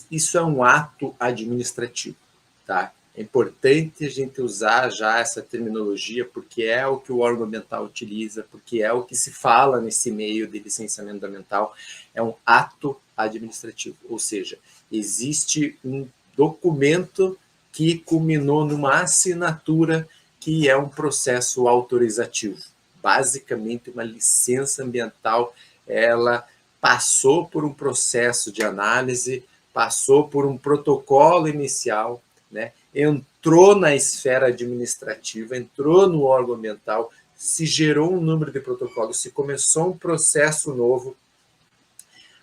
Isso é um ato administrativo, tá? É importante a gente usar já essa terminologia, porque é o que o órgão ambiental utiliza, porque é o que se fala nesse meio de licenciamento ambiental. É um ato administrativo, ou seja, existe um documento que culminou numa assinatura que é um processo autorizativo. Basicamente, uma licença ambiental, ela passou por um processo de análise, passou por um protocolo inicial, né? Entrou na esfera administrativa, entrou no órgão ambiental, se gerou um número de protocolos, se começou um processo novo.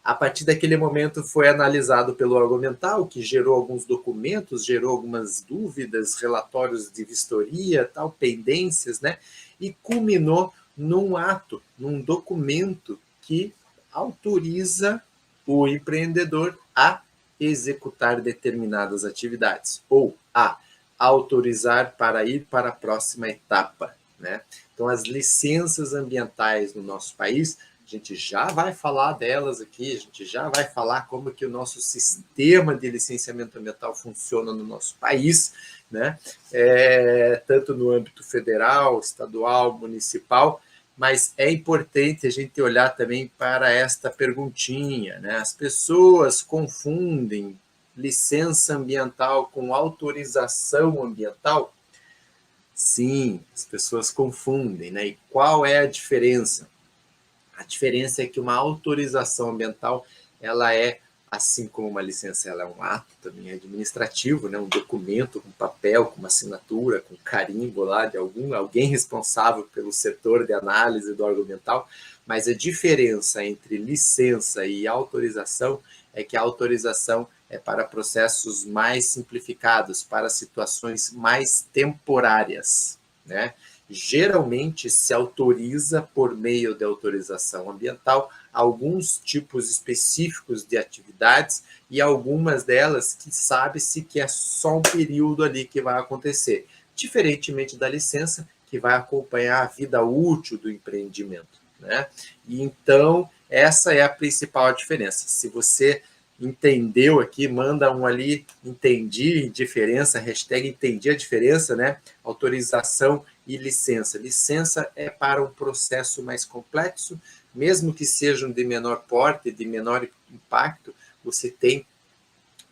A partir daquele momento foi analisado pelo órgão ambiental, que gerou alguns documentos, gerou algumas dúvidas, relatórios de vistoria, tal, pendências, né? E culminou num ato, num documento que autoriza o empreendedor a executar determinadas atividades ou a autorizar para ir para a próxima etapa, né? Então, as licenças ambientais no nosso país, a gente já vai falar delas aqui, a gente já vai falar como que o nosso sistema de licenciamento ambiental funciona no nosso país, né? Tanto no âmbito federal, estadual, municipal, mas é importante a gente olhar também para esta perguntinha, né? As pessoas confundem licença ambiental com autorização ambiental. Sim, as pessoas confundem, né? E qual é a diferença? A diferença é que uma autorização ambiental, ela é, assim como uma licença, ela é um ato também administrativo, né? Um documento com papel, com uma assinatura, com carimbo lá de alguém responsável pelo setor de análise do órgão ambiental, mas a diferença entre licença e autorização é que a autorização é para processos mais simplificados, para situações mais temporárias, né? Geralmente se autoriza por meio de autorização ambiental alguns tipos específicos de atividades e algumas delas que sabe-se que é só um período ali que vai acontecer, diferentemente da licença, que vai acompanhar a vida útil do empreendimento, né? E então, essa é a principal diferença. Se você entendeu aqui, manda um ali, entendi diferença, hashtag entendi a diferença, né? Autorização e licença. Licença é para um processo mais complexo, mesmo que sejam de menor porte, de menor impacto, você tem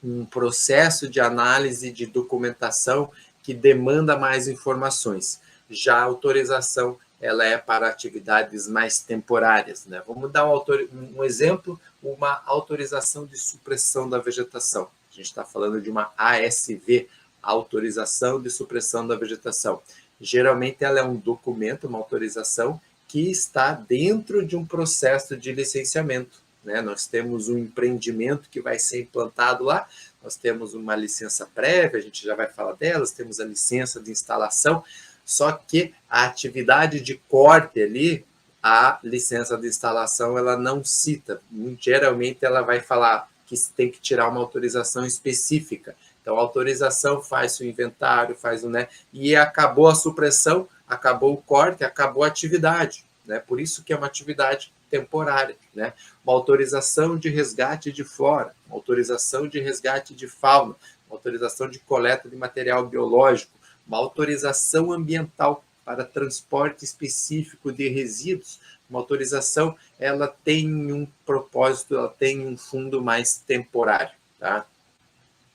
um processo de análise de documentação que demanda mais informações. Já a autorização, ela é para atividades mais temporárias, né? Vamos dar um exemplo, uma autorização de supressão da vegetação. A gente está falando de uma ASV, autorização de supressão da vegetação. Geralmente ela é um documento, uma autorização que está dentro de um processo de licenciamento, né? Nós temos um empreendimento que vai ser implantado lá, nós temos uma licença prévia, a gente já vai falar delas, temos a licença de instalação, só que a atividade de corte ali, a licença de instalação, ela não cita. Geralmente ela vai falar que tem que tirar uma autorização específica. Então, a autorização faz o inventário, faz o, né? E acabou a supressão, acabou o corte, acabou a atividade, né? Por isso que é uma atividade temporária, né? Uma autorização de resgate de flora, uma autorização de resgate de fauna, uma autorização de coleta de material biológico, uma autorização ambiental para transporte específico de resíduos. Uma autorização, ela tem um propósito, ela tem um fundo mais temporário, tá?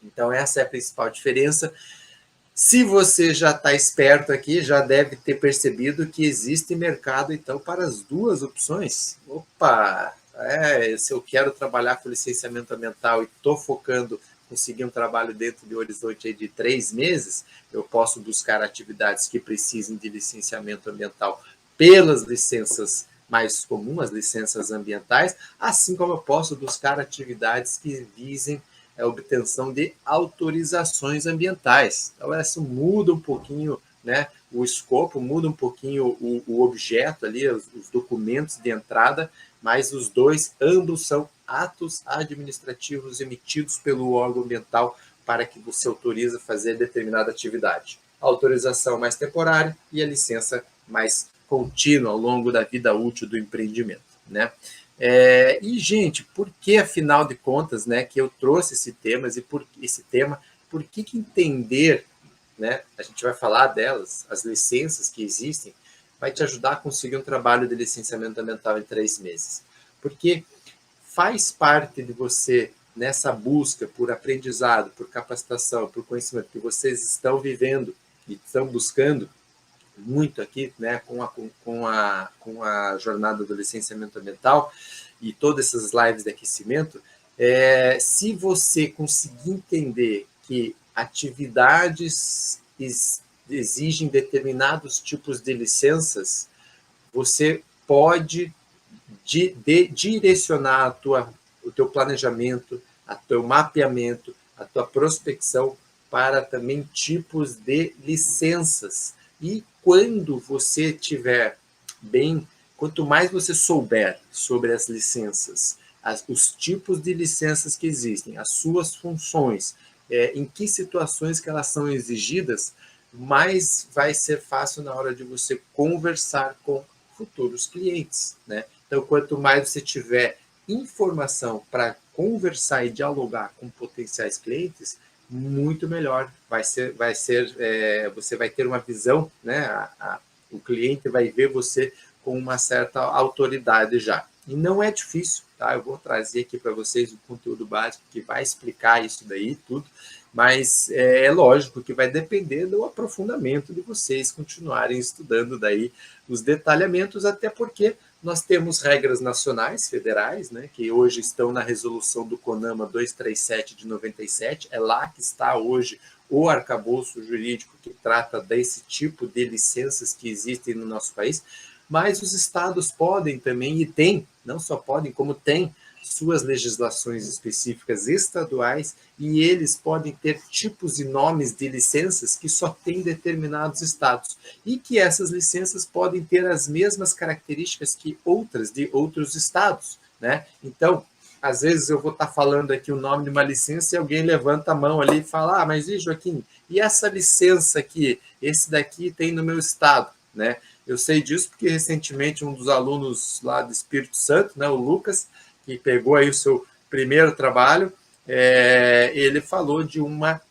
Então, essa é a principal diferença. Se você já está esperto aqui, já deve ter percebido que existe mercado, então, para as duas opções. Opa! Se eu quero trabalhar com licenciamento ambiental e estou focando conseguir um trabalho dentro de um horizonte de 3 meses, eu posso buscar atividades que precisem de licenciamento ambiental pelas licenças mais comuns, as licenças ambientais, assim como eu posso buscar atividades que visem a obtenção de autorizações ambientais. Então, isso muda um pouquinho, né, o escopo, muda um pouquinho o objeto ali, os documentos de entrada, mas os dois, ambos são atos administrativos emitidos pelo órgão ambiental para que você autorize fazer determinada atividade. A autorização mais temporária e a licença mais contínua ao longo da vida útil do empreendimento, né? E, gente, por que, afinal de contas, né, que eu trouxe esse tema, por que entender, né, a gente vai falar delas, as licenças que existem, vai te ajudar a conseguir um trabalho de licenciamento ambiental em 3 meses. Porque faz parte de você, nessa busca por aprendizado, por capacitação, por conhecimento que vocês estão vivendo e estão buscando muito aqui, né, com a jornada do licenciamento ambiental e todas essas lives de aquecimento, se você conseguir entender que atividades exigem determinados tipos de licenças, você pode direcionar o teu planejamento, o teu mapeamento, a tua prospecção para também tipos de licenças. E quando você tiver bem, quanto mais você souber sobre as licenças, os tipos de licenças que existem, as suas funções, em que situações que elas são exigidas, mais vai ser fácil na hora de você conversar com futuros clientes, né? Então, quanto mais você tiver informação para conversar e dialogar com potenciais clientes, muito melhor você vai ter uma visão, né? O cliente vai ver você com uma certa autoridade já. E não é difícil, tá? Eu vou trazer aqui para vocês o conteúdo básico que vai explicar isso daí tudo, mas é lógico que vai depender do aprofundamento de vocês continuarem estudando daí os detalhamentos, até porque nós temos regras nacionais, federais, né, que hoje estão na resolução do CONAMA 237 de 97, é lá que está hoje o arcabouço jurídico que trata desse tipo de licenças que existem no nosso país, mas os estados podem também, e têm, não só podem, como têm, suas legislações específicas estaduais, e eles podem ter tipos e nomes de licenças que só têm determinados estados, e que essas licenças podem ter as mesmas características que outras de outros estados, né? Então, às vezes eu vou estar falando aqui o nome de uma licença e alguém levanta a mão ali e fala, mas e Joaquim, e essa licença aqui, esse daqui tem no meu estado, né? Eu sei disso porque recentemente um dos alunos lá do Espírito Santo, né, o Lucas, que pegou aí o seu primeiro trabalho, ele falou de uma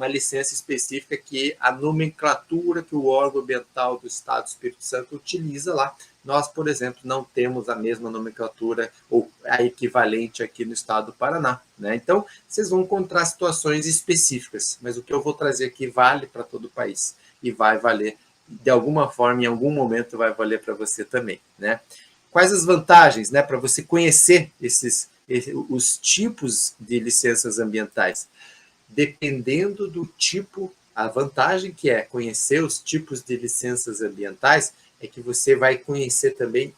licença específica que a nomenclatura que o órgão ambiental do Estado do Espírito Santo utiliza lá, nós, por exemplo, não temos a mesma nomenclatura ou a equivalente aqui no Estado do Paraná, né? Então, vocês vão encontrar situações específicas, mas o que eu vou trazer aqui vale para todo o país e vai valer, de alguma forma, em algum momento vai valer para você também, né? Quais as vantagens, né, para você conhecer os tipos de licenças ambientais? Dependendo do tipo, a vantagem que é conhecer os tipos de licenças ambientais é que você vai conhecer também,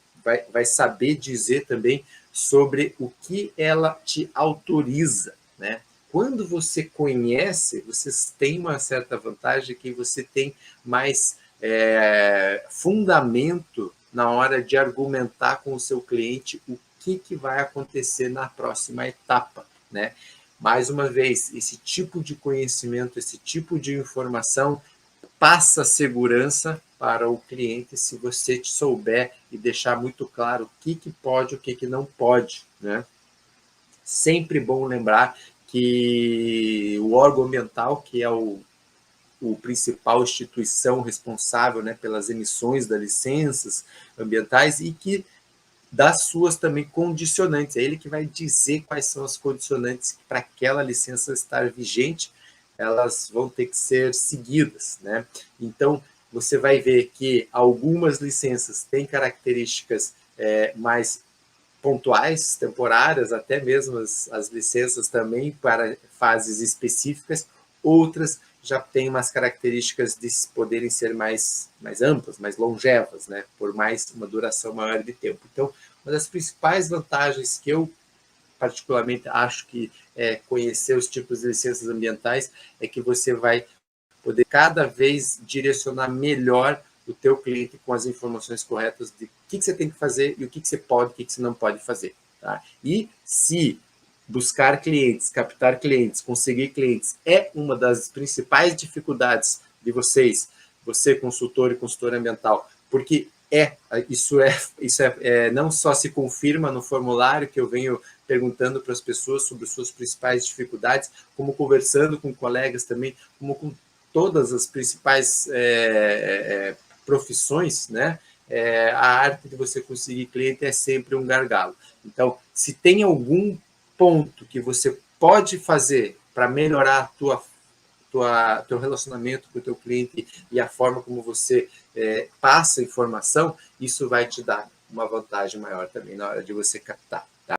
vai saber dizer também sobre o que ela te autoriza, né? Quando você conhece, você tem uma certa vantagem que você tem mais fundamento na hora de argumentar com o seu cliente o que vai acontecer na próxima etapa, né? Mais uma vez, esse tipo de conhecimento, esse tipo de informação passa segurança para o cliente se você te souber e deixar muito claro o que pode e o que não pode, né? Sempre bom lembrar que o órgão ambiental, que é o principal instituição responsável, né, pelas emissões das licenças ambientais e que das suas também condicionantes. É ele que vai dizer quais são as condicionantes para aquela licença estar vigente, elas vão ter que ser seguidas, né? Então, você vai ver que algumas licenças têm características mais pontuais, temporárias, até mesmo as licenças também para fases específicas, outras já têm umas características de poderem ser mais amplas, mais longevas, né? Por mais uma duração maior de tempo. Então, uma das principais vantagens que eu particularmente acho que conhecer os tipos de licenças ambientais é que você vai poder cada vez direcionar melhor o teu cliente com as informações corretas de o que você tem que fazer e o que você pode, o que você não pode fazer. Tá? E se buscar clientes, captar clientes, conseguir clientes é uma das principais dificuldades de vocês, você consultor e consultora ambiental, porque não só se confirma no formulário que eu venho perguntando para as pessoas sobre as suas principais dificuldades, como conversando com colegas também, como com todas as principais profissões, né? A arte de você conseguir cliente é sempre um gargalo. Então, se tem algum ponto que você pode fazer para melhorar teu relacionamento com o teu cliente e a forma como você passa informação, isso vai te dar uma vantagem maior também na hora de você captar.